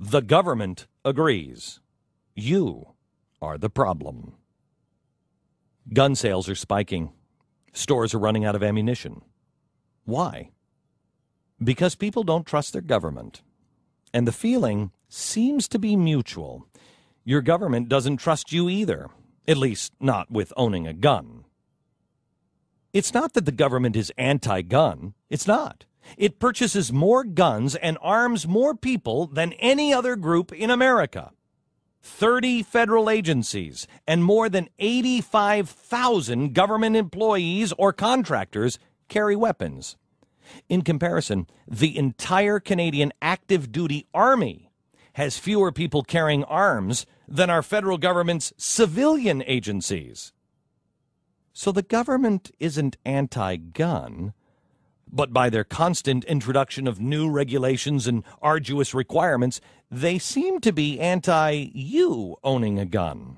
The government agrees. You are the problem. Gun sales are spiking. Stores are running out of ammunition. Why? Because people don't trust their government. And the feeling seems to be mutual. Your government doesn't trust you either, at least not with owning a gun. It's not that the government is anti-gun. It's not. It purchases more guns and arms more people than any other group in America. 30 federal agencies and more than 85,000 government employees or contractors carry weapons. In comparison, the entire Canadian active duty army has fewer people carrying arms than our federal government's civilian agencies. So the government isn't anti-gun, but by their constant introduction of new regulations and arduous requirements, they seem to be anti-you owning a gun.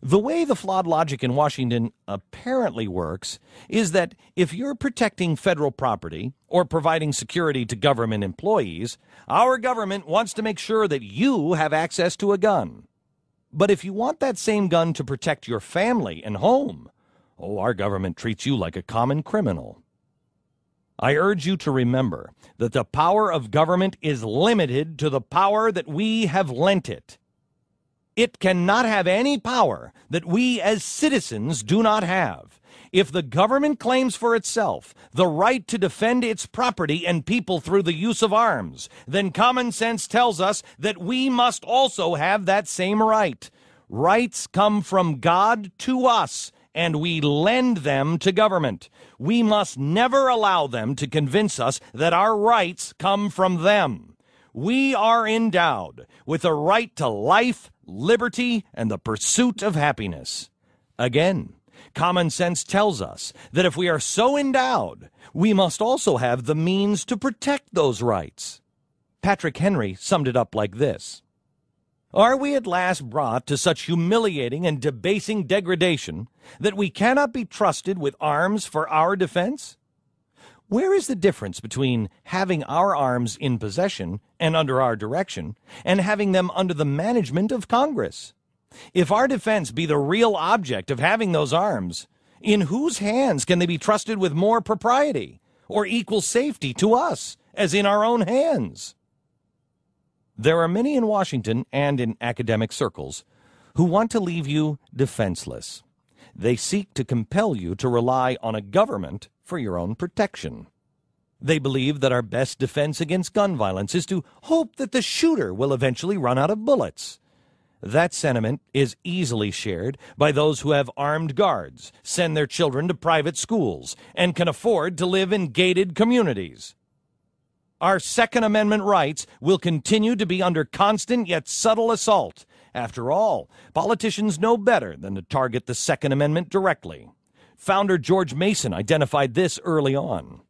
The way the flawed logic in Washington apparently works is that if you're protecting federal property or providing security to government employees, our government wants to make sure that you have access to a gun. But if you want that same gun to protect your family and home, our government treats you like a common criminal. I urge you to remember that the power of government is limited to the power that we have lent it. It cannot have any power that we as citizens do not have. If the government claims for itself the right to defend its property and people through the use of arms, then common sense tells us that we must also have that same right. Rights come from God to us, and we lend them to government. We must never allow them to convince us that our rights come from them. We are endowed with a right to life, liberty, and the pursuit of happiness. Again, common sense tells us that if we are so endowed, we must also have the means to protect those rights. Patrick Henry summed it up like this: Are we at last brought to such humiliating and debasing degradation that we cannot be trusted with arms for our defense? Where is the difference between having our arms in possession and under our direction and having them under the management of Congress? If our defense be the real object of having those arms, in whose hands can they be trusted with more propriety or equal safety to us as in our own hands? There are many in Washington and in academic circles who want to leave you defenseless. They seek to compel you to rely on a government for your own protection. They believe that our best defense against gun violence is to hope that the shooter will eventually run out of bullets. That sentiment is easily shared by those who have armed guards, send their children to private schools, and can afford to live in gated communities. Our Second Amendment rights will continue to be under constant yet subtle assault. After all, politicians know better than to target the Second Amendment directly. Founder George Mason identified this early on.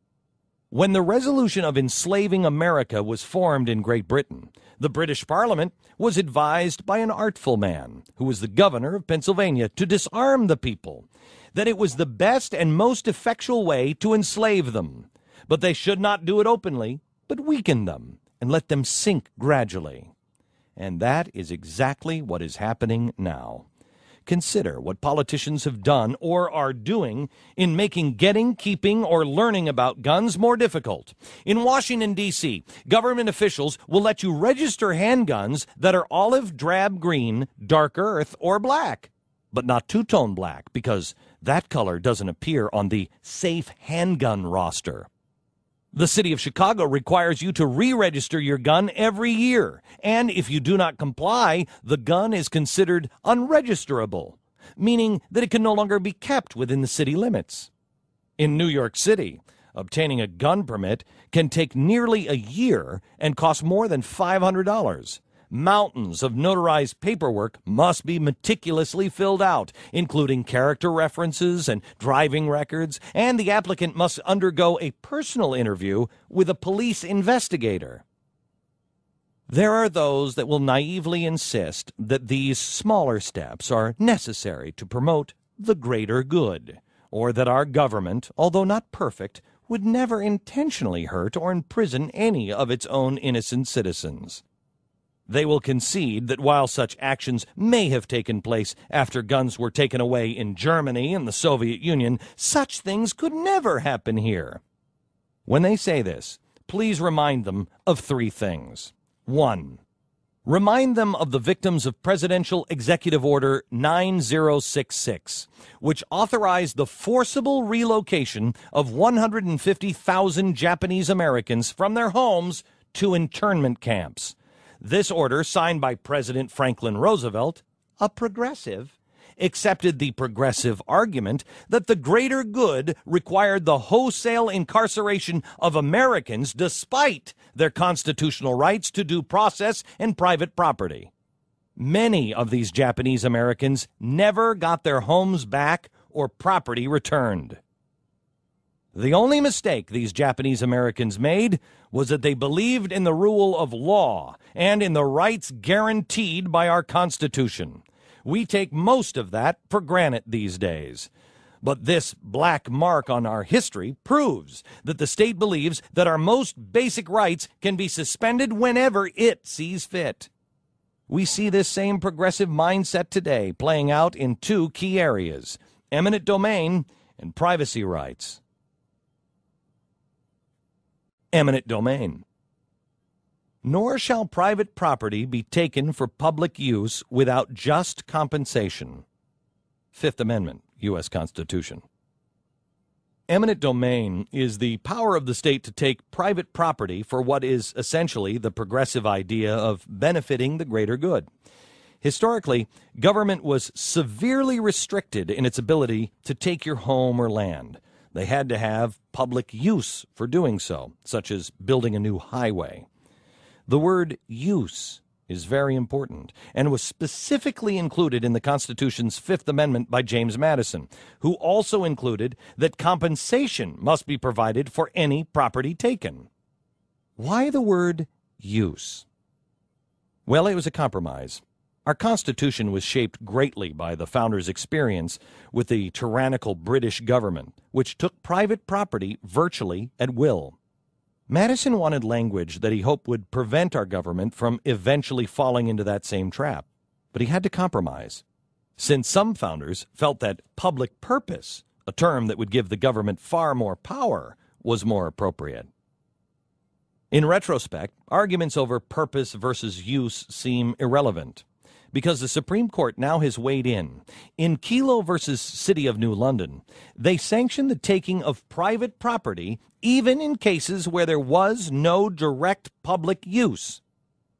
When the resolution of enslaving America was formed in Great Britain, the British Parliament was advised by an artful man, who was the governor of Pennsylvania, to disarm the people, that it was the best and most effectual way to enslave them. But they should not do it openly, but weaken them and let them sink gradually. And that is exactly what is happening now. Consider what politicians have done or are doing in making getting, keeping, or learning about guns more difficult. In Washington, D.C., government officials will let you register handguns that are olive, drab green, dark earth, or black, but not two-tone black, because that color doesn't appear on the safe handgun roster. The city of Chicago requires you to re-register your gun every year, and if you do not comply, the gun is considered unregisterable, meaning that it can no longer be kept within the city limits. In New York City, obtaining a gun permit can take nearly a year and cost more than $500. Mountains of notarized paperwork must be meticulously filled out, including character references and driving records, and the applicant must undergo a personal interview with a police investigator. There are those that will naively insist that these smaller steps are necessary to promote the greater good, or that our government, although not perfect, would never intentionally hurt or imprison any of its own innocent citizens. They will concede that while such actions may have taken place after guns were taken away in Germany and the Soviet Union, such things could never happen here. When they say this, please remind them of three things. 1. Remind them of the victims of Presidential Executive Order 9066, which authorized the forcible relocation of 150,000 Japanese Americans from their homes to internment camps. This order, signed by President Franklin Roosevelt, a progressive, accepted the progressive argument that the greater good required the wholesale incarceration of Americans despite their constitutional rights to due process and private property. Many of these Japanese Americans never got their homes back or property returned. The only mistake these Japanese Americans made was that they believed in the rule of law and in the rights guaranteed by our Constitution. We take most of that for granted these days. But this black mark on our history proves that the state believes that our most basic rights can be suspended whenever it sees fit. We see this same progressive mindset today playing out in two key areas: eminent domain and privacy rights. Eminent domain. Nor shall private property be taken for public use without just compensation. Fifth Amendment, U.S. Constitution. Eminent domain is the power of the state to take private property for what is essentially the progressive idea of benefiting the greater good. Historically, government was severely restricted in its ability to take your home or land. They had to have public use for doing so, such as building a new highway. The word use is very important and was specifically included in the Constitution's Fifth Amendment by James Madison, who also included that compensation must be provided for any property taken. Why the word use? Well, it was a compromise. Our Constitution was shaped greatly by the founders' experience with the tyrannical British government, which took private property virtually at will. Madison wanted language that he hoped would prevent our government from eventually falling into that same trap, but he had to compromise, since some founders felt that public purpose, a term that would give the government far more power, was more appropriate. In retrospect, arguments over purpose versus use seem irrelevant, because the Supreme Court now has weighed in. In Kelo versus City of New London, they sanctioned the taking of private property even in cases where there was no direct public use.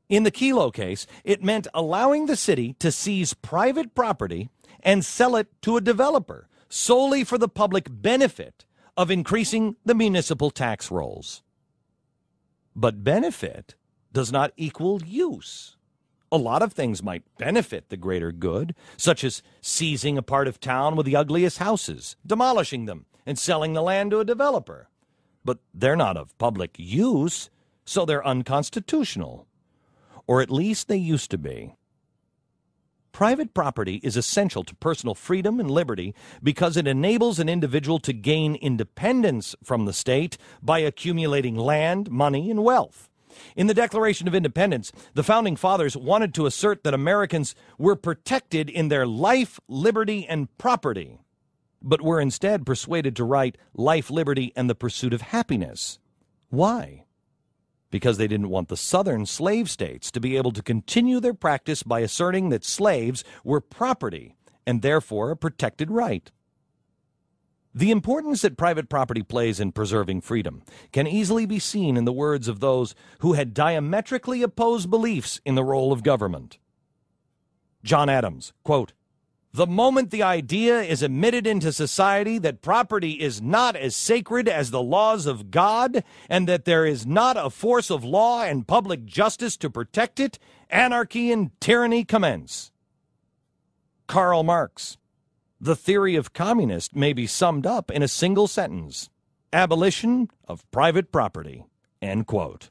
In the Kelo case, it meant allowing the city to seize private property and sell it to a developer solely for the public benefit of increasing the municipal tax rolls. But benefit does not equal use. A lot of things might benefit the greater good, such as seizing a part of town with the ugliest houses, demolishing them, and selling the land to a developer. But they're not of public use, so they're unconstitutional. Or at least they used to be. Private property is essential to personal freedom and liberty because it enables an individual to gain independence from the state by accumulating land, money, and wealth. In the Declaration of Independence, the Founding Fathers wanted to assert that Americans were protected in their life, liberty, and property, but were instead persuaded to write life, liberty, and the pursuit of happiness. Why? Because they didn't want the southern slave states to be able to continue their practice by asserting that slaves were property and therefore a protected right. The importance that private property plays in preserving freedom can easily be seen in the words of those who had diametrically opposed beliefs in the role of government. John Adams, quote, "The moment the idea is admitted into society that property is not as sacred as the laws of God and that there is not a force of law and public justice to protect it, anarchy and tyranny commence." Karl Marx, "The theory of communist may be summed up in a single sentence: abolition of private property." End quote.